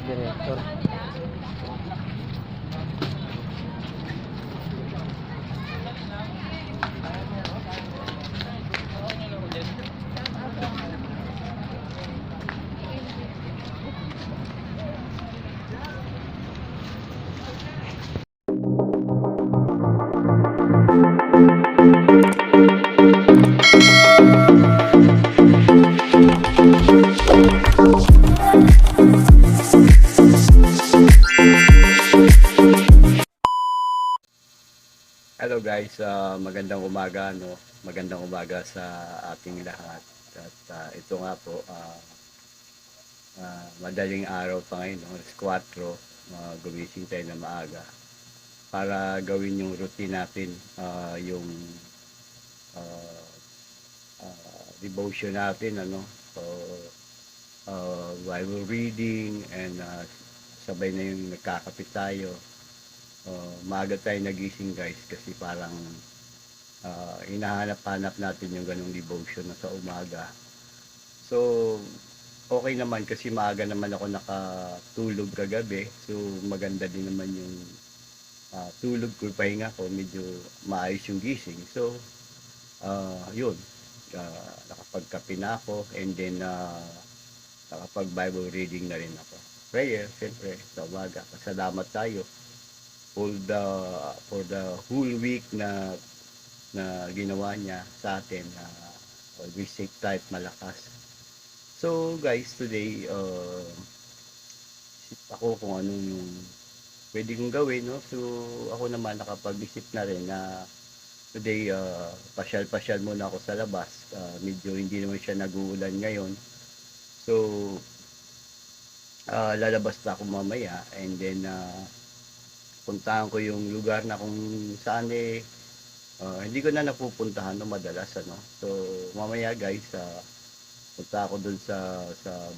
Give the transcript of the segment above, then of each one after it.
Director. Hello guys, magandang umaga no. Magandang umaga sa ating lahat. At ito nga po madaling araw pa ngayon, no? Alas 4, gumising tayo na maaga para gawin yung routine natin, yung uh, devotion natin ano. So Bible reading and sabay na yung nagkakapit tayo. Maaga tayo nagising guys kasi parang hinahanap-hanap natin yung ganong devotion na sa umaga. So okay naman kasi maaga naman ako nakatulog kagabi, so maganda din naman yung tulog ko, pahinga ko, medyo maayos yung gising. So yun, nakapagkape na ako, and then nakapag Bible reading na rin ako. Prayer siyempre sa umaga, salamat tayo for the whole week na ginawa niya sa atin, always safe, type, malakas. So guys, today isip ako kung anong yung pwede kong gawin, no? So ako naman nakapag-isip na rin na today pasyal-pasyal muna ako sa labas. Medyo hindi naman siya nag-uulan ngayon, so lalabas na ako mamaya, and then puntahan ko yung lugar na kung saan hindi ko na napupuntahan no madalas ano. So mamaya guys, punta ako dun sa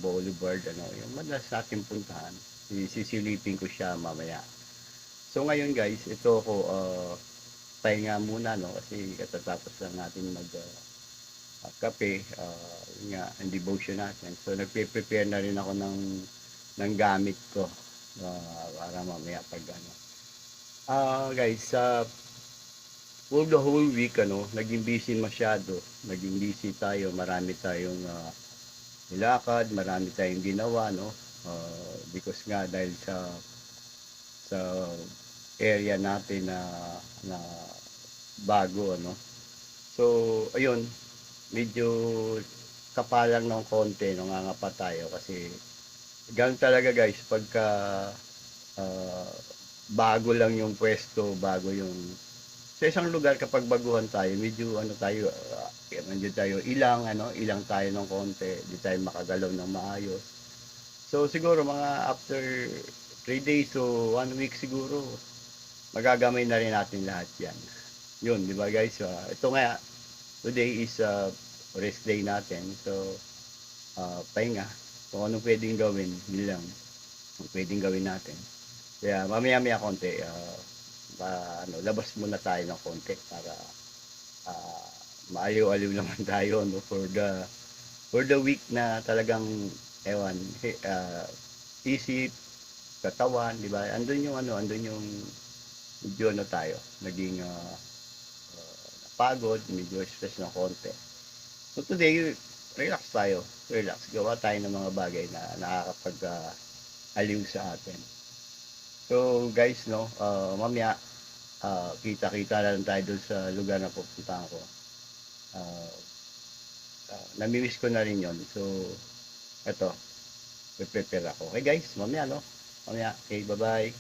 Boulevard, ano, yung madalas natin puntahan. Sisilipin ko siya mamaya. So ngayon guys, ito ako pahinga muna no, kasi katatapos lang natin mag kape, yun nga, ang devotion natin. So nagpe-prepare na rin ako ng gamit ko para mamaya pag ano. Guys, for the whole week ano, naging busy masyado. Naging busy tayo, marami tayong nilakad, marami tayong ginawa no. Because nga dahil sa area natin na bago ano. So ayun, medyo kapalang ng konti, nangangapa tayo kasi ganun talaga guys pagka bago lang yung pwesto, bago yung sa isang lugar. Kapag baguhan tayo, medyo ano tayo, medyo tayo ilang tayo ng konti, di tayo makagalaw ng maayos. So siguro mga after 3 days o 1 week siguro magagamay na rin natin lahat yan. Yun, di ba guys? Ito nga, today is rest day natin, so pahinga. Kung anong pwedeng gawin, yun lang ang pwedeng gawin natin. Kaya mamaya-maya konti, labas muna tayo ng konti para maaliw-aliw naman tayo no, for the week na talagang isip, katawan, di ba? Andun yung medyo tayo, naging napagod, medyo stress ng konti. So today, relax, gawa tayo ng mga bagay na nakakapag-aliw sa atin. So guys no, mamaya kita-kita na lang tayo doon sa lugar na pupuntahan ko. Namimiss ko na rin yon. So eto, prepare ako. Okay guys, mamaya no. Okay, bye-bye.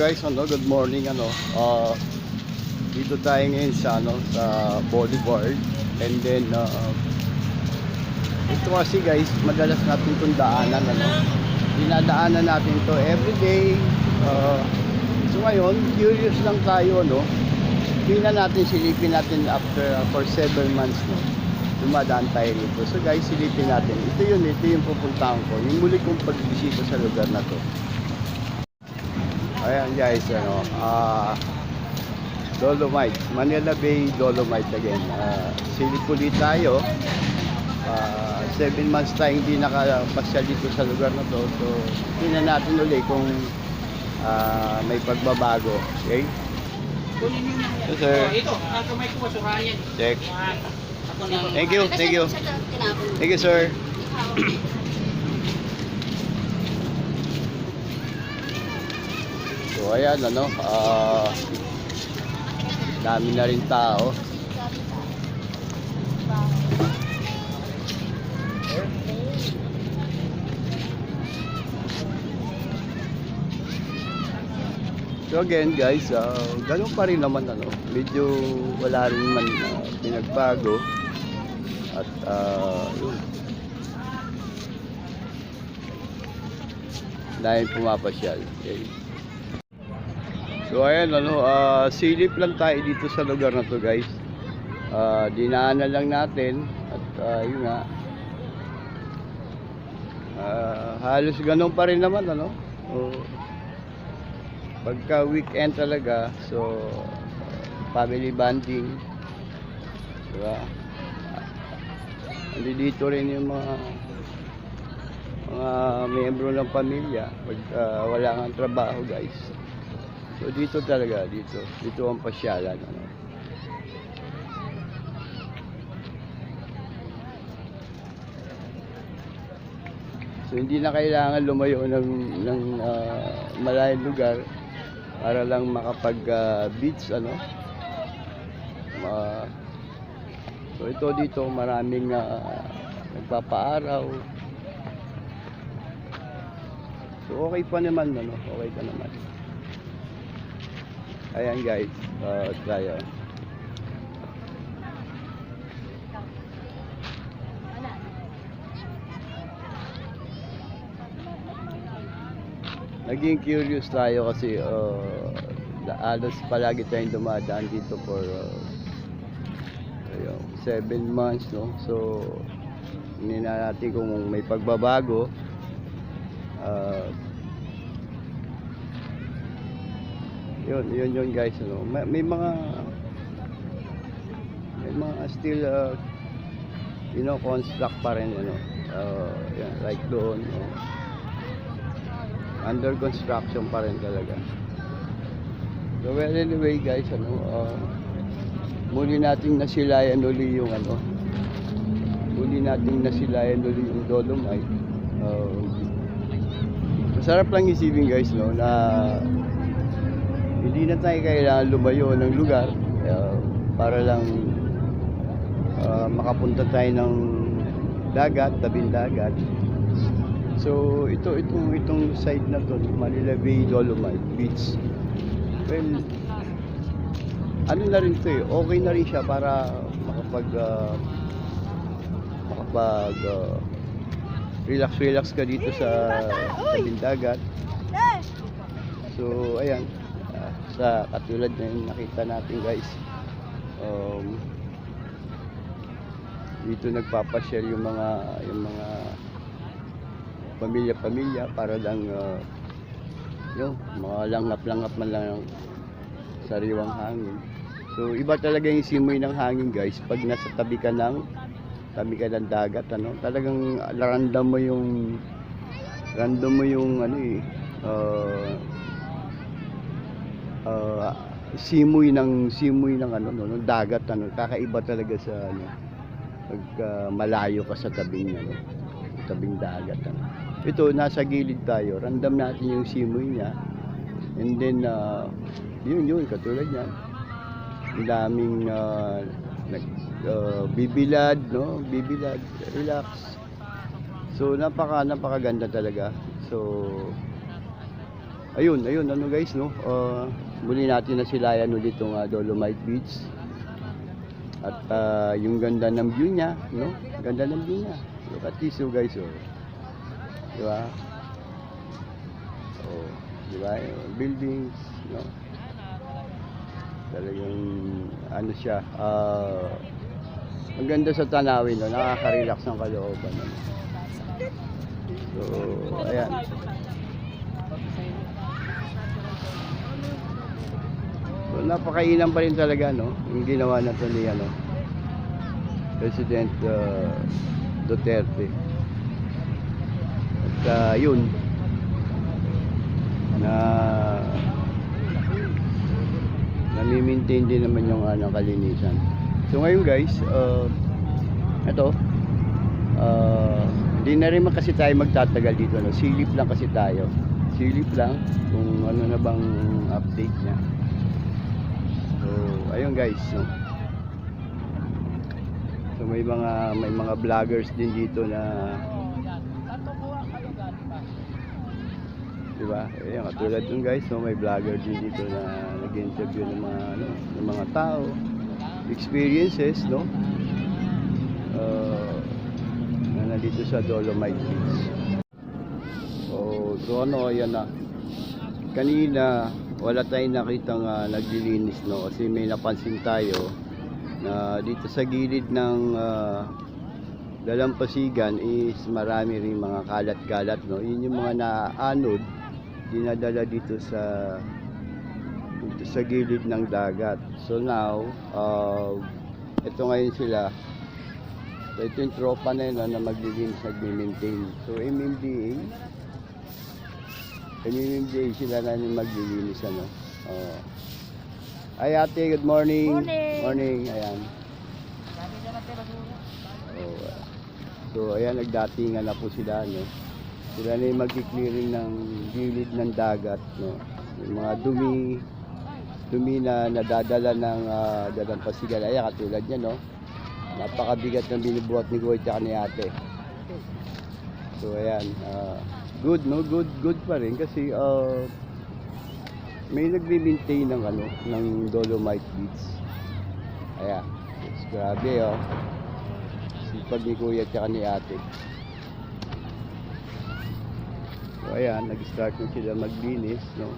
guys, good morning dito tayo ngayon sa sa Boulevard. And then ito kasi guys, madalas natin itong daanan dinadaanan natin to everyday. So ngayon, curious lang tayo tingnan natin, silipin natin for 7 months dumadaan tayo dito. So guys, silipin natin. Ito yung pupuntahan ko, yung muli kong pagbisita sa lugar na to. Ayan guys, Dolomite, Manila Bay Dolomite again. Silip ulit tayo. 7 months tayong hindi nakapasyal dito sa lugar na to. So tingnan natin ulit kung may pagbabago. Okay? Yes, sir. Ito, kamay ko masurayan. Check. Thank you, thank you. Thank you, sir. So ayan dami na rin tao. So again guys, ganun pa rin naman medyo wala rin man pinagbago. At yun, dahil pumapasyal. Okay. So ayan silip lang tayo dito sa lugar na to guys. Dinaanan lang natin at yun nga, halos ganun pa rin naman pagka weekend talaga, so family bonding, diba? Dito rin yung mga miyembro ng pamilya pagka wala kang trabaho guys. So dito talaga, dito ang pasyalan So hindi na kailangan lumayo ng malayong lugar para lang makapag beach so ito dito maraming nagpapaaraw. So okay pa naman okay pa naman. Ayan guys, tayo. Naging curious tayo kasi halos palagi tayong dumadaan dito for 7 months So hindi na natin kung may pagbabago. Yun guys may mga still construct pa rin yan, like doon under construction pa rin talaga. So well anyway guys muli nating nasilayan uli yung Dolomite. Masarap lang isipin guys na hindi na tayo kailangan lumayo ng lugar para lang makapunta tayo ng dagat, tabing dagat. So itong side na to, Manila Bay Dolomite Beach, well na rin to okay na rin siya para makapag relax ka dito sa tabing dagat. So ayan, sa katulad na yung nakita natin guys, dito nagpapasyal yung mga pamilya para lang mga langhap man lang ng sariwang hangin. So iba talaga yung simoy ng hangin guys pag nasa tabi ka ng dagat talagang random mo yung simoy ng dagat kakaiba talaga sa pag malayo ka sa tabing dagat Ito nasa gilid tayo, random natin yung simoy niya. And then yun katulad niyan, ang daming bibilad relax. So napakaganda talaga. So ayun, ano guys, no? Muli natin nasilayan ulit itong Dolomite Beach. At yung ganda ng view niya, no? Ganda ng view niya. Look at this, oh, guys, oh. Di ba? Oh, di ba? Buildings, no? Talagang, ano siya, ang ganda sa tanawin, no? Nakaka-relax ng kalooban, no? So, ayan. So, napakainam pa rin talaga, no? Yung ginawa na ito ni, President Duterte. At yun, nami-maintain din naman yung kalinisan. So ngayon guys, ito, hindi na rin kasi tayo magtatagal dito, no? Silip lang kasi tayo. Silip lang kung ano na bang update niya. So ayun guys, no? So may mga vloggers din dito na, diba? Ayun, katulad dun guys, no? May vlogger din dito na nag-interview ng mga tao, experiences, no? Na nandito sa Dolomite Beach. So ayan na. Kanina wala tayong nakitang naglilinis, no? Kasi may napansin tayo na dito sa gilid ng dalampasigan is marami ring mga kalat-kalat, no? Yun yung mga naanod, dinadala dito sa gilid ng dagat. So now, ito ngayon sila. So ito yung tropa na yun, na maglilinis, nag-maintain. So MMDA sila na yung maglilinis, ano. Ay ate, good morning. Morning. Ayan. So ayan, nagdatingan na po sila, no. Sila na yung mag-clearing ng gilid ng dagat, no. Yung mga dumi na nadadala ng dalampasigan. Ayan, katulad niya, no. Napakabigat ng binubuhat ni Goy at ni ate. So ayan, good, no. Good pa rin kasi may nagme-maintain ng Dolomite Beach. Ayan, grabe, oh. Sipag ni Kuya at ni ate. So ayan, nag-start na sila maglinis, no.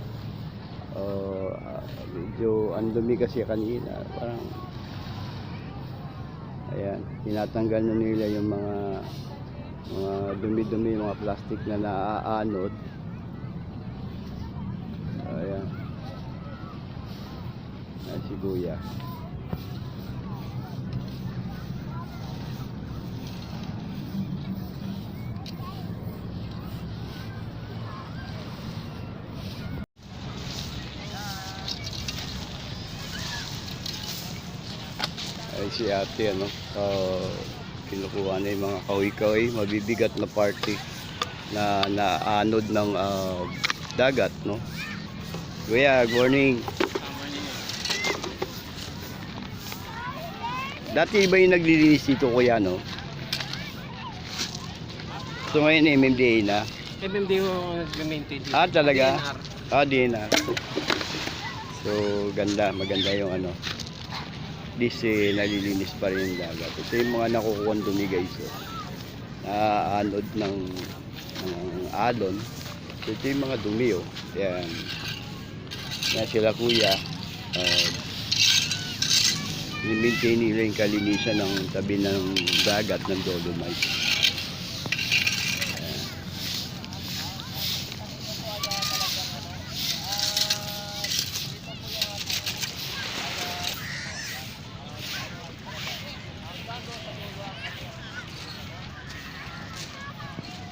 Medyo andumi kasi kanina, parang ayan, tinatanggal na nila yung mga dumi-dumi, mga plastic na naaanod. Ayan, si Kuya. Ay si ate, kinukuha na yung mga kahoy-kahoy, mabibigat na party na naanod ng dagat, no. Kuya, good morning. Dati iba yung naglilinis dito, kuya, no? So ngayon MMDA na. MMD yung nag-maintain dito. Talaga? DNR. DNR. So maganda yung this nalilinis pa rin yung dagat. Ito yung mga nakukuha dumi guys, naanod ng alon. So ito yung mga dumi, oh. Yan sila kuya, i-maintain nila yung kalinisan ng tabi ng dagat ng Dolomite.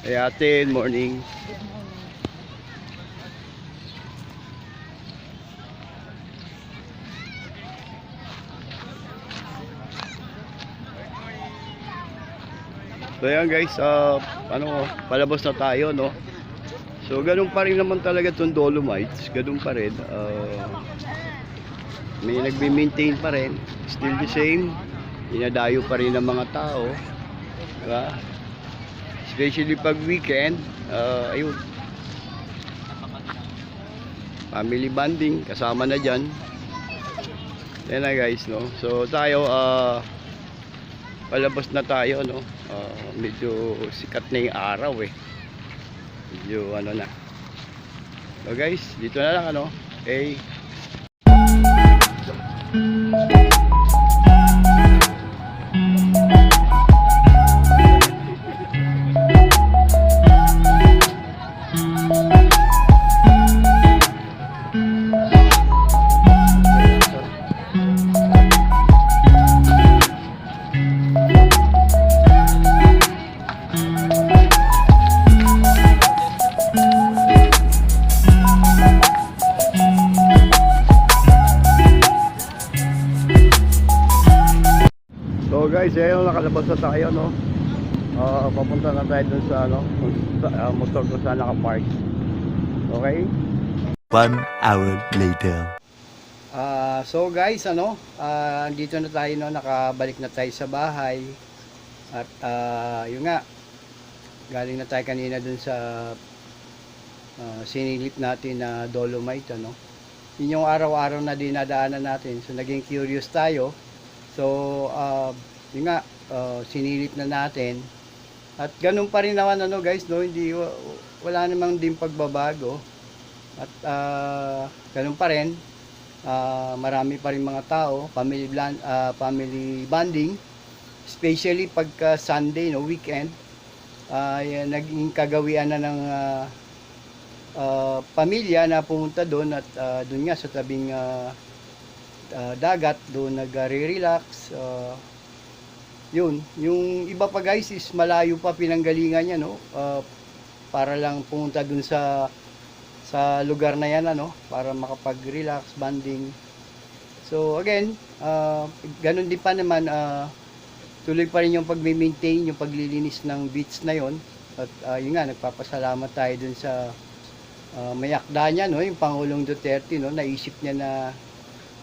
Hey ate, good morning. So yan guys, palabas na tayo, no. So ganun pa rin naman talaga itong Dolomites, ganun pa rin. May nagbe-maintain pa rin, still the same. Dinadayo pa rin ng mga tao, diba? Especially pag weekend, ayun. family bonding kasama na dyan. Yan na guys, no. So tayo palabas na tayo, no. Medyo sikat na yung araw eh. Medyo ano na. So guys, dito na lang ano. Okay. So guys, ayun, nakalabas na tayo, no. Papunta na tayo dun sa ano, sa motor ko saan naka-park. Okay? 1 hour later. So guys, ano, dito na tayo, no, nakabalik na tayo sa bahay. At yun nga, galing na tayo kanina dun sa sinilip natin na Dolomite, ano. Yun yung araw-araw na dinadaanan natin. So naging curious tayo. So, yun nga, sinilip na natin. At ganun pa rin naman, ano guys, no, hindi, wala namang din pagbabago. At ganun pa rin, marami pa rin mga tao, family bonding, especially pagka Sunday, no, weekend, naging kagawian na ng pamilya na pumunta doon at doon nga sa tabing dagat, doon nagre-relax. Yun, yung iba pa guys is malayo pa pinanggalingan niya, no, para lang pumunta dun sa lugar na yan, ano, para makapag-relax, bonding. So again, ganun din pa naman, tuloy pa rin yung pag-maintain, yung paglilinis ng beach na yon. At yun nga, nagpapasalamat tayo dun sa may akda niya, no, yung Pangulong Duterte, no, naisip niya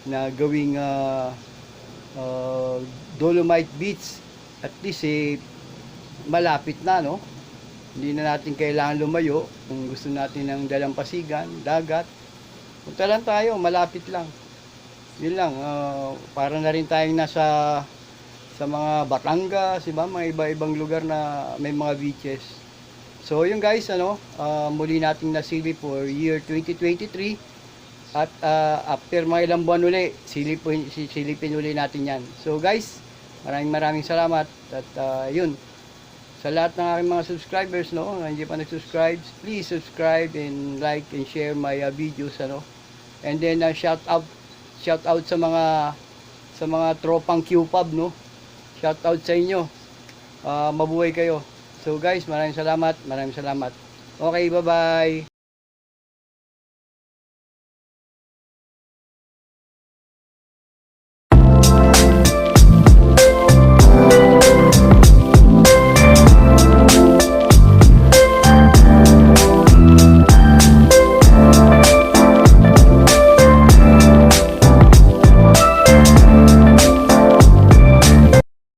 na gawing Dolomite Beach. At least malapit na, no, hindi na natin kailangan lumayo. Kung gusto natin ng dalampasigan, dagat, punta lang tayo, malapit lang. Yun lang, para na rin tayong nasa sa mga Batangas, diba? Mga iba-ibang lugar na may mga beaches. So yun guys, ano, muli nating nasilip for year 2023. At after mga ilang buwan uli, silipin uli natin yan. So guys, maraming salamat. At yun, sa lahat ng aking mga subscribers, no, na hindi pa nag-subscribe, please subscribe and like and share my videos, ano. And then shout out sa mga tropang Q-Pub, no. Shout out sa inyo. Mabuhay kayo. So guys, maraming salamat. Okay, bye-bye.